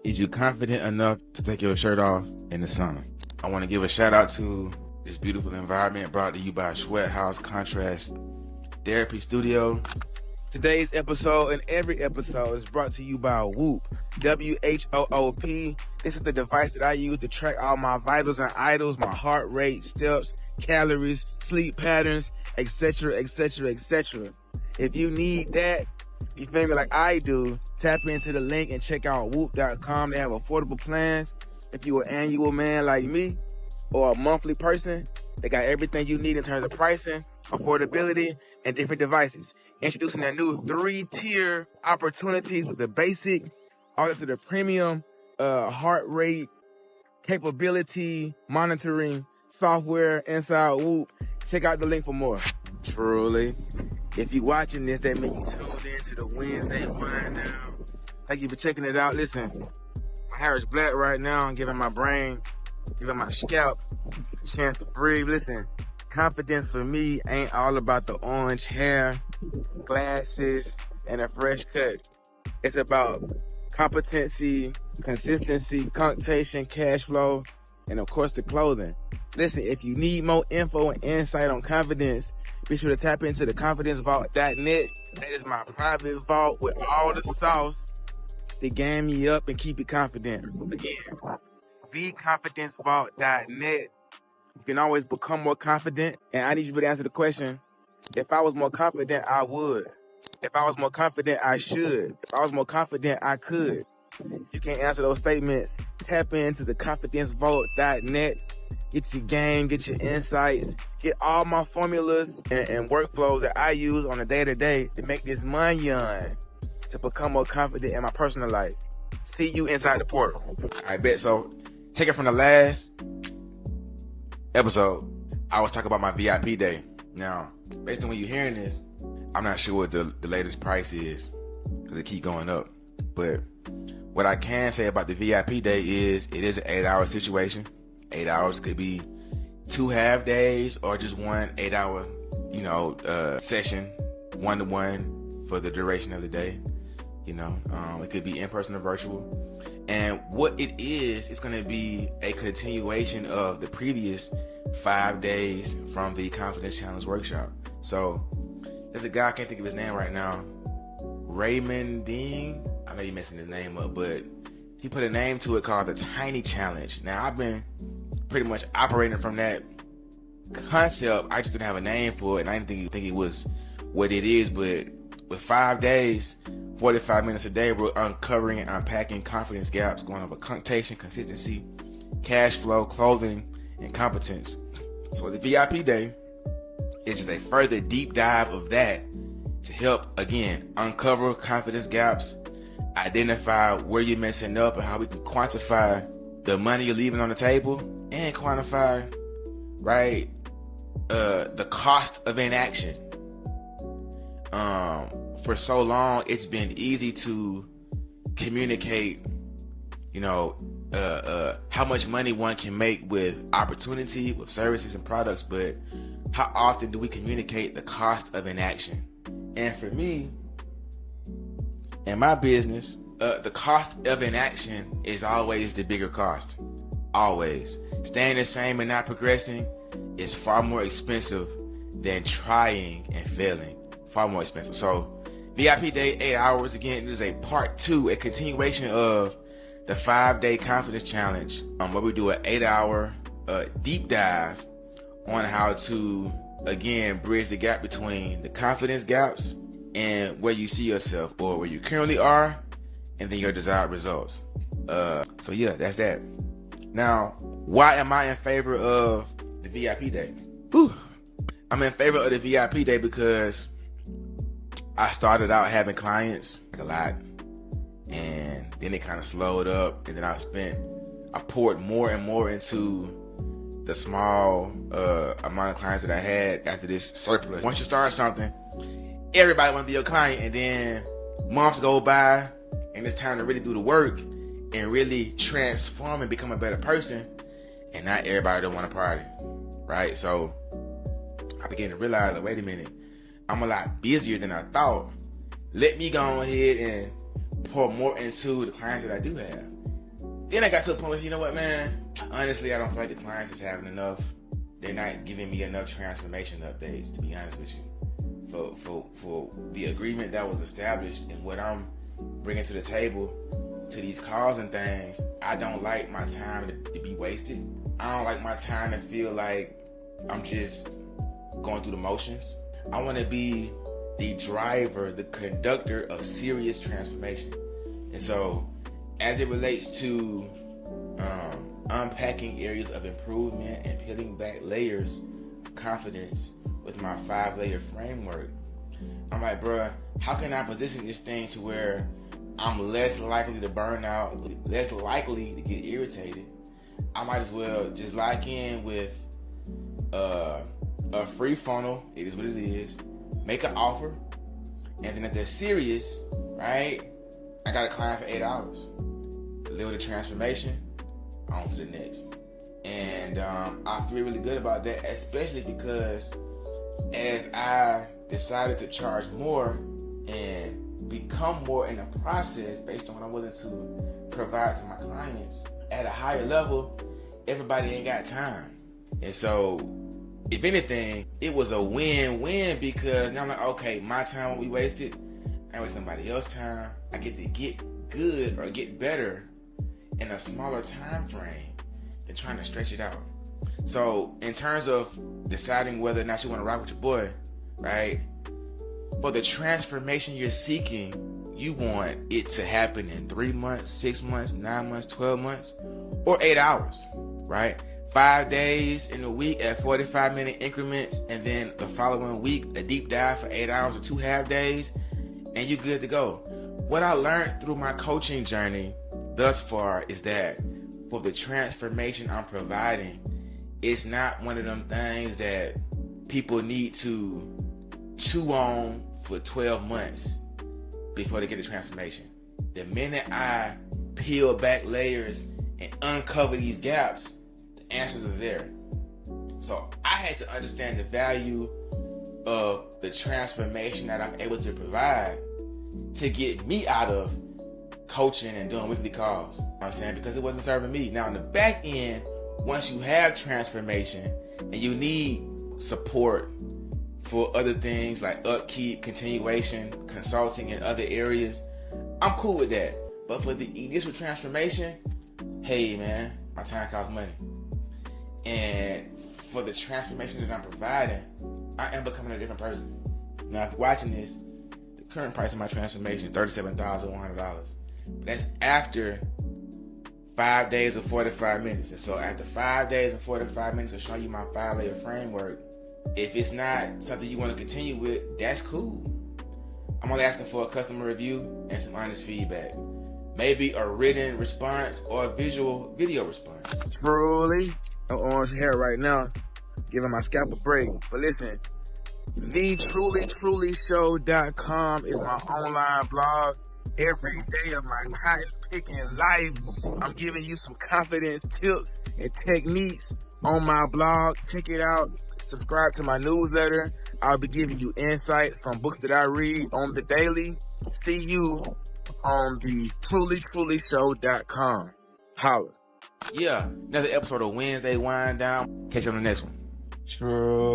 Is you confident enough to take your shirt off in the sauna? I want to give a shout out to this beautiful environment brought to you by Sweathouz Contrast Therapy Studio. Today's episode and every episode is brought to you by Whoop, W-H-O-O-P. This is the device that I use to track all my vitals and vitals, my heart rate, steps, calories, sleep patterns, etc., etc., etc. If you need that, you feel me, like I do, tap into the link and check out whoop.com. They have affordable plans. If you're an annual man like me or a monthly person, they got everything you need in terms of pricing, affordability, and different devices. Introducing their new 3-tier opportunities with the basic, all to the premium heart rate capability monitoring software inside Whoop. Check out the link for more. Truly, if you're watching this, that means you tuned in to the Wednesday wind down. Thank you for checking it out. Listen, my hair is black right now. I'm giving my brain, giving my scalp a chance to breathe. Listen, confidence for me ain't all about the orange hair, glasses, and a fresh cut. It's about competency, consistency, concentration, cash flow, and of course the clothing. Listen, if you need more info and insight on confidence, be sure to tap into the confidencevault.net. That is my private vault with all the sauce to game me up and keep you confident. Again, theconfidencevault.net. You can always become more confident, and I need you to answer the question: if I was more confident, I would. If I was more confident, I should. If I was more confident, I could. If you can't answer those statements, tap into the confidencevault.net. Get your game, get your insights, get all my formulas and workflows that I use on a day-to-day to make this money to become more confident in my personal life. See you inside the portal. I bet. So take it from the last episode. I was talking about my VIP day. Now, based on when you're hearing this, I'm not sure what the latest price is because it keep going up. But what I can say about the VIP day is it is an 8-hour situation. 8 hours could be 2 half days or just one 8-hour, session, 1-to-1 for the duration of the day. It could be in person or virtual. And what it is, it's going to be a continuation of the previous 5 days from the Confidence Challenge workshop. So there's a guy, I can't think of his name right now, Raymond Dean. I may be messing his name up, but he put a name to it called the Tiny Challenge. Now, I've been pretty much operating from that concept. I just didn't have a name for it, and I didn't think it was what it is. But with 5 days, 45 minutes a day, we're uncovering and unpacking confidence gaps, going over concentration, consistency, cash flow, clothing, and competence. So the VIP day is just a further deep dive of that to help, again, uncover confidence gaps, identify where you're messing up and how we can quantify the money you're leaving on the table, and quantify, the cost of inaction. For so long, it's been easy to communicate, how much money one can make with opportunity, with services and products, but how often do we communicate the cost of inaction? And for me, in my business, the cost of inaction is always the bigger cost. Always. Staying the same and not progressing is far more expensive than trying and failing. Far more expensive. So VIP day, 8 hours. Again, this is a part 2, a continuation of the 5-day confidence challenge, where we do an 8-hour deep dive on how to, again, bridge the gap between the confidence gaps and where you see yourself, or where you currently are, and then your desired results. So yeah, that's that. Now, why am I in favor of the VIP day? I'm in favor of the VIP day because I started out having clients a lot, and then it kind of slowed up, and then I poured more and more into the small amount of clients that I had after this surplus. Once you start something, everybody want to be your client, and then months go by, and it's time to really do the work and really transform and become a better person, and not everybody don't want to party, right? So I began to realize, like, wait a minute, I'm a lot busier than I thought. Let me go ahead and pour more into the clients that I do have. Then I got to a point where, you know what, man? Honestly, I don't feel like the clients is having enough. They're not giving me enough transformation updates, to be honest with you. For the agreement that was established and what I'm bringing to the table, to these calls and things, I don't like my time to be wasted. I don't like my time to feel like I'm just going through the motions. I want to be the driver, the conductor of serious transformation. And so, as it relates to unpacking areas of improvement and peeling back layers of confidence with my 5-layer framework, I'm like, bruh, how can I position this thing to where I'm less likely to burn out, less likely to get irritated? I might as well just lock in with a free funnel. It is what it is. Make an offer, and then if they're serious, right, I got a client for 8 hours. Deliver the transformation, on to the next. And I feel really good about that, especially because as I decided to charge more and become more in the process based on what I'm willing to provide to my clients at a higher level, everybody ain't got time. And so, if anything, it was a win-win, because now I'm like, okay, my time won't be wasted. I ain't waste nobody else's time. I get to get good or get better in a smaller time frame than trying to stretch it out. So in terms of deciding whether or not you want to rock with your boy, right? For the transformation you're seeking, you want it to happen in 3 months, 6 months, 9 months, 12 months, or 8 hours, right? 5 days in a week at 45-minute increments, and then the following week, a deep dive for 8 hours or 2 half days, and you're good to go. What I learned through my coaching journey thus far is that for the transformation I'm providing, it's not one of them things that people need to chew on for 12 months before they get the transformation. The minute I peel back layers and uncover these gaps, the answers are there. So I had to understand the value of the transformation that I'm able to provide to get me out of coaching and doing weekly calls. You know what I'm saying? Because it wasn't serving me. Now, on the back end, once you have transformation and you need support for other things like upkeep, continuation, consulting in other areas, I'm cool with that. But for the initial transformation, hey man, my time costs money. And for the transformation that I'm providing, I am becoming a different person. Now, if you're watching this, the current price of my transformation is $37,100. But that's after 5 days of 45 minutes. And so after 5 days and 45 minutes of showing you my 5-layer framework, if it's not something you want to continue with, that's cool. I'm only asking for a customer review and some honest feedback. Maybe a written response or a video response. Truly, I'm on hair right now, giving my scalp a break. But listen, thetrulytrulyshow.com is my online blog. Every day of my cotton picking life, I'm giving you some confidence tips and techniques on my blog. Check it out. Subscribe to my newsletter. I'll be giving you insights from books that I read on the daily. See you on the thetrulytrulyshow.com. Holla. Yeah, another episode of Wednesday Wind Down. Catch you on the next one. True.